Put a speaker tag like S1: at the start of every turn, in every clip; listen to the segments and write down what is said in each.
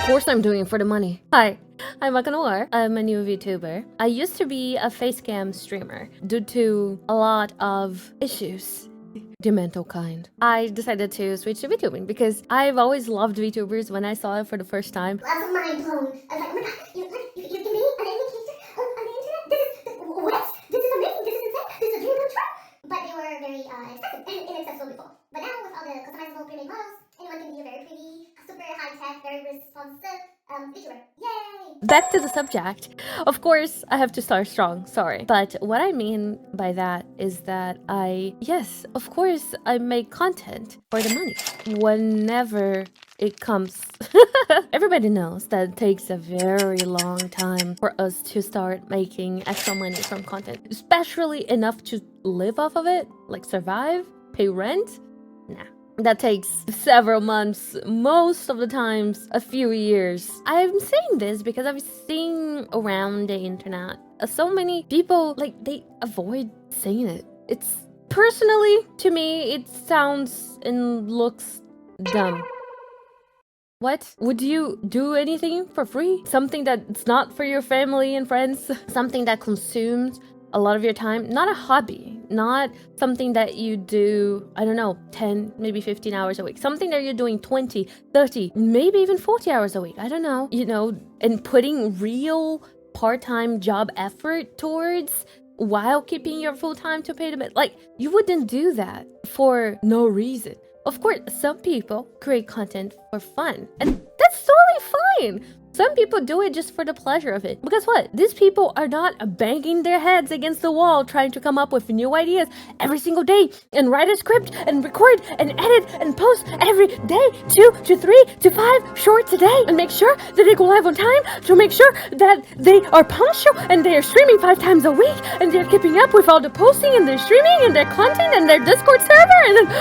S1: course I'm doing it for the money. Hi, I'm Akanor. I'm a new VTuber. I used to be a face cam streamer due to a lot of issues. The mental kind. I decided to switch to VTubing because I've always loved VTubers. When I saw it for the first time,
S2: I was mind blown. I was like, oh my god, you can be an anime character on the internet? What? This is amazing, this is insane, this is a dream come true. But they were very expensive and inaccessible before. But now with all the customizable pre-made models, anyone can be a very pretty, super high-tech, very responsive VTuber. Yay!
S1: back to the subject. Of course, I have to start strong, sorry. But what I mean by that is that yes, of course, I make content for the money. Whenever it comes. Everybody knows that it takes a very long time for us to start making extra money from content. Especially enough to live off of it, like survive, pay rent. Nah. That takes several months, most of the times a few years. I'm saying this because I've seen around the internet so many people, like, they avoid saying it. It's personally, to me, it sounds and looks dumb. What? Would you do anything for free? Something that's not for your family and friends? Something that consumes a lot of your time? Not a hobby, not something that you do, I don't know, 10, maybe 15 hours a week. Something that you're doing 20, 30, maybe even 40 hours a week. I don't know, you know, and putting real part-time job effort towards while keeping your full-time to pay the bill. Like, you wouldn't do that for no reason. Of course, some people create content for fun, and that's totally fine. Some people do it just for the pleasure of it. But guess what? These people are not banging their heads against the wall trying to come up with new ideas every single day and write a script and record and edit and post every day 2 to 3 to 5 shorts a day and make sure that they go live on time, to make sure that they are punctual and they are streaming 5 times a week and they're keeping up with all the posting and their streaming and their content and their Discord server and then...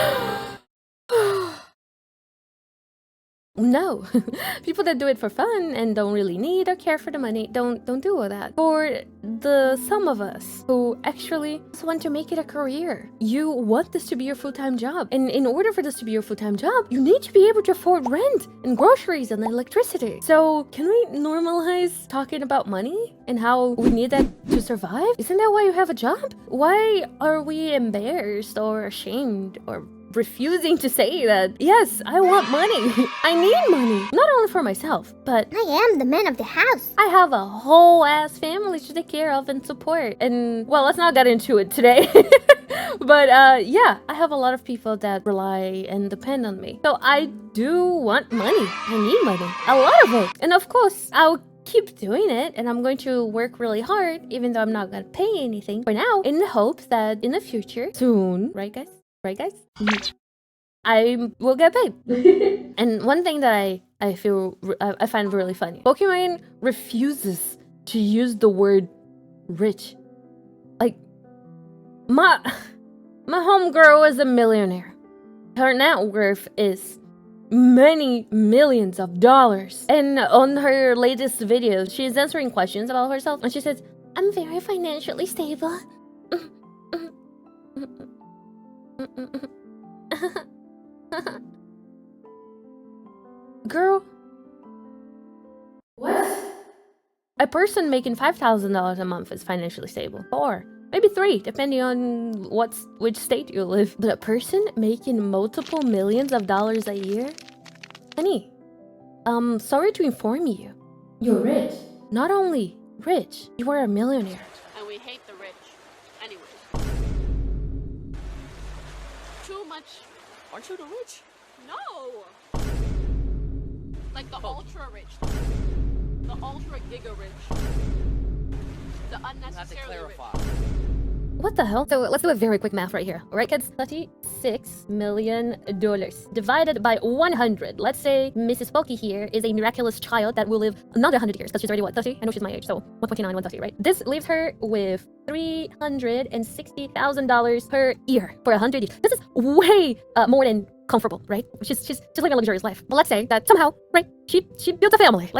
S1: No, people that do it for fun and don't really need or care for the money don't do all that. For the some of us who actually just want to make it a career, you want this to be your full-time job, and in order for this to be your full-time job, you need to be able to afford rent and groceries and electricity. So can we normalize talking about money and how we need that to survive? Isn't that why you have a job? Why are we embarrassed or ashamed or refusing to say that, yes, I want money. I need money. Not only for myself, but
S2: I am the man of the house.
S1: I have a whole ass family to take care of and support. And, well, let's not get into it today. But, yeah, I have a lot of people that rely and depend on me. So I do want money. I need money. A lot of it. And of course, I'll keep doing it, and I'm going to work really hard, even though I'm not gonna pay anything for now, in the hopes that in the future, soon, right guys? Right, guys? I will get paid. And one thing that I find really funny, Pokimane refuses to use the word rich. Like, my homegirl is a millionaire. Her net worth is many millions of dollars. And on her latest videos, she's answering questions about herself, and she says, "I'm very financially stable." Girl, what? A person making $5,000 a month is financially stable, or maybe 3, depending on which state you live. But a person making multiple millions of dollars a year, honey, sorry to inform you, you're rich. Not only rich, you are a millionaire.
S3: And we hate the rich. Anyway. Too much.
S4: Aren't you the rich?
S3: No! Like the ultra rich. The ultra giga rich. The
S4: You have to
S3: unnecessarily rich.
S4: clarify.
S1: What the hell? So let's do a very quick math right here. All right, kids? $36 million divided by 100. Let's say Mrs. Poki here is a miraculous child that will live another 100 years because she's already, what, 30? I know she's my age, so 129, 130, right? This leaves her with $360,000 per year for 100 years. This is way more than comfortable, right? She's living a luxurious life. But let's say that somehow, right? She built a family.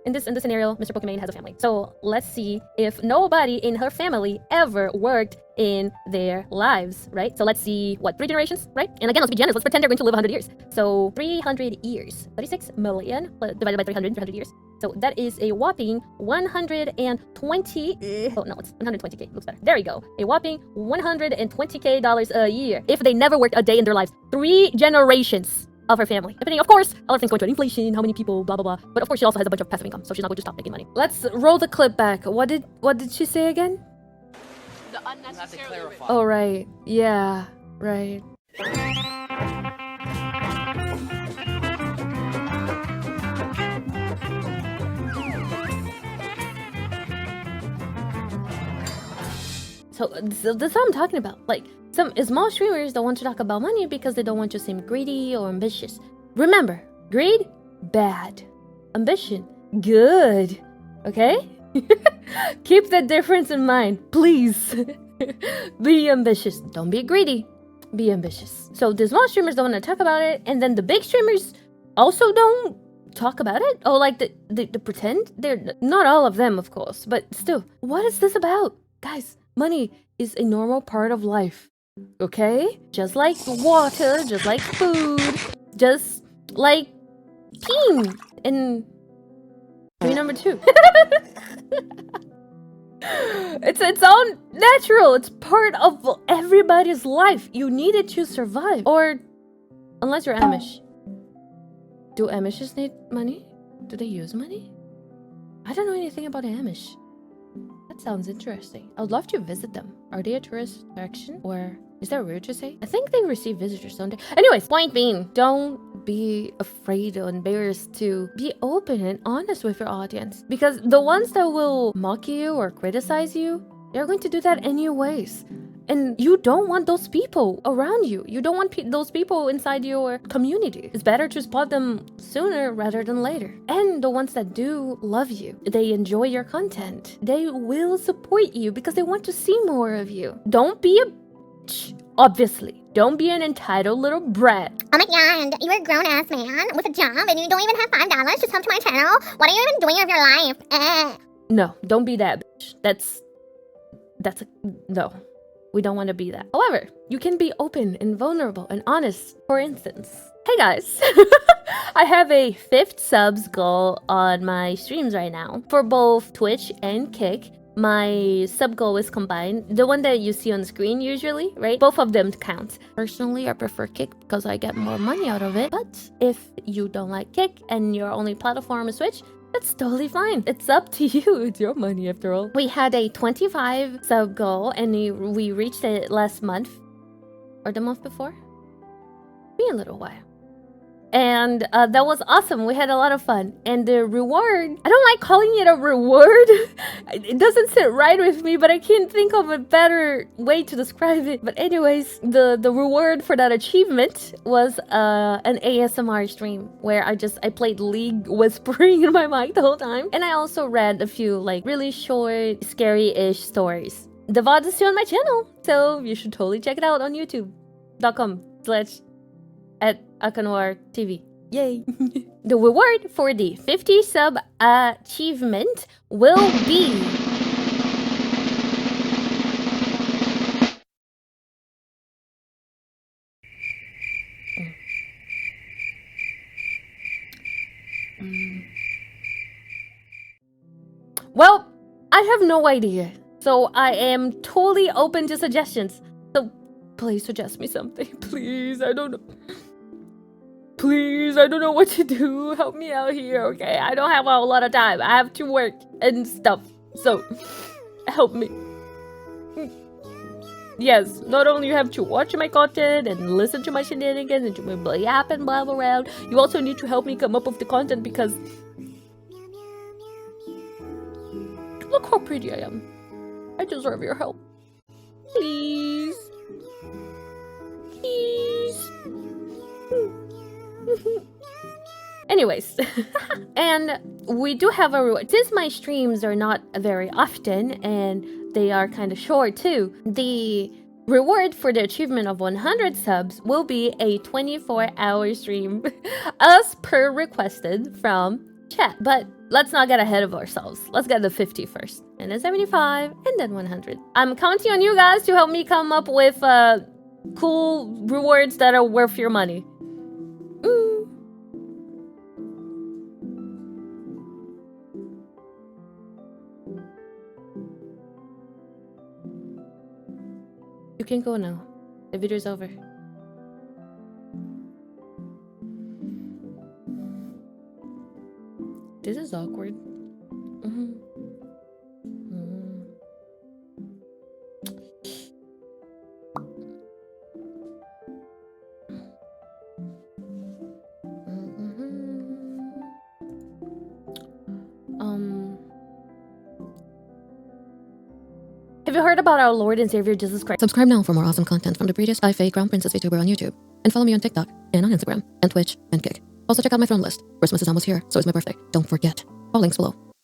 S1: In this scenario, Mr. Pokimane has a family. So let's see if nobody in her family ever worked in their lives, right? So let's see what 3 generations, right? And again, let's be generous. Let's pretend they're going to live 100 years. So 300 years, 36 million divided by 300 years. So that is a whopping 120. Oh no, it's 120k. Looks better. There we go. A whopping 120k dollars a year if they never worked a day in their lives. 3 generations of her family. Depending, of course, a lot of things going to inflation, how many people, blah blah blah. But of course, she also has a bunch of passive income, so she's not going to stop making money. Let's roll the clip back. What did she say again?
S3: The unnecessarily rich.
S1: Oh right, yeah, right. So that's what I'm talking about. Like, some small streamers don't want to talk about money because they don't want to seem greedy or ambitious. Remember, greed, bad. Ambition, good. Okay? Keep that difference in mind, please. Be ambitious. Don't be greedy. Be ambitious. So the small streamers don't want to talk about it, and then the big streamers also don't talk about it. Oh, like the pretend? They're not all of them, of course, but still. What is this about? Guys, money is a normal part of life. Okay? Just like water, just like food, just like peeing in number 2. It's all natural. It's part of everybody's life. You need it to survive. Or unless you're Amish. Do Amishes need money? Do they use money? I don't know anything about Amish. That sounds interesting. I would love to visit them. Are they a tourist attraction? Or is that rude to say? I think they receive visitors, don't they? Anyways, point being, don't be afraid or embarrassed to be open and honest with your audience. Because the ones that will mock you or criticize you, they're going to do that anyways. And you don't want those people around you. You don't want those people inside your community. It's better to spot them sooner rather than later. And the ones that do love you, they enjoy your content, they will support you because they want to see more of you. Don't be a bitch, obviously. Don't be an entitled little brat.
S2: Oh my god, you're a grown-ass man with a job and you don't even have $5 to sub to my channel? What are you even doing with your life?
S1: No, don't be that bitch. That's no. We don't want to be that. However, you can be open and vulnerable and honest. For instance, hey guys, I have a 5th subs goal on my streams right now for both Twitch and Kick. My sub goal is combined. The one that you see on the screen usually, right? Both of them count. Personally, I prefer Kick because I get more money out of it. But if you don't like Kick and your only platform is Twitch, that's totally fine. It's up to you. It's your money after all. We had a 25 sub goal and we reached it last month. Or the month before? Be a little while. And that was awesome. We had a lot of fun. And the reward, I don't like calling it a reward. It doesn't sit right with me, but I can't think of a better way to describe it. But anyways, the reward for that achievement was an ASMR stream where I played League whispering in my mic the whole time. And I also read a few like really short, scary-ish stories. The VOD is still on my channel, so you should totally check it out on youtube.com/@Akanwar TV. Yay! The reward for the 50 sub achievement will be well, I have no idea. So I am totally open to suggestions. So please suggest me something. Please, I don't know. Please, I don't know what to do. Help me out here, okay? I don't have a lot of time. I have to work and stuff. So, help me. Yes, not only you have to watch my content and listen to my shenanigans and to my yap and blah blah around, you also need to help me come up with the content because look how pretty I am. I deserve your help. Please. Please. Anyways, and we do have a reward. Since my streams are not very often and they are kind of short too, the Reward for the achievement of 100 subs will be a 24-hour stream as per requested from chat. But let's not get ahead of ourselves. Let's get the 50 first, and then 75, and then 100. I'm counting on you guys to help me come up with cool rewards that are worth your money. You can go now. The video's over. This is awkward. Have you heard about our Lord and Savior Jesus Christ?
S4: Subscribe now for more awesome content from the prettiest fake Crown Princess VTuber on YouTube. And follow me on TikTok, and on Instagram, and Twitch, and Kick. Also check out my friend list. Christmas is almost here, so is my birthday. Don't forget. All links below.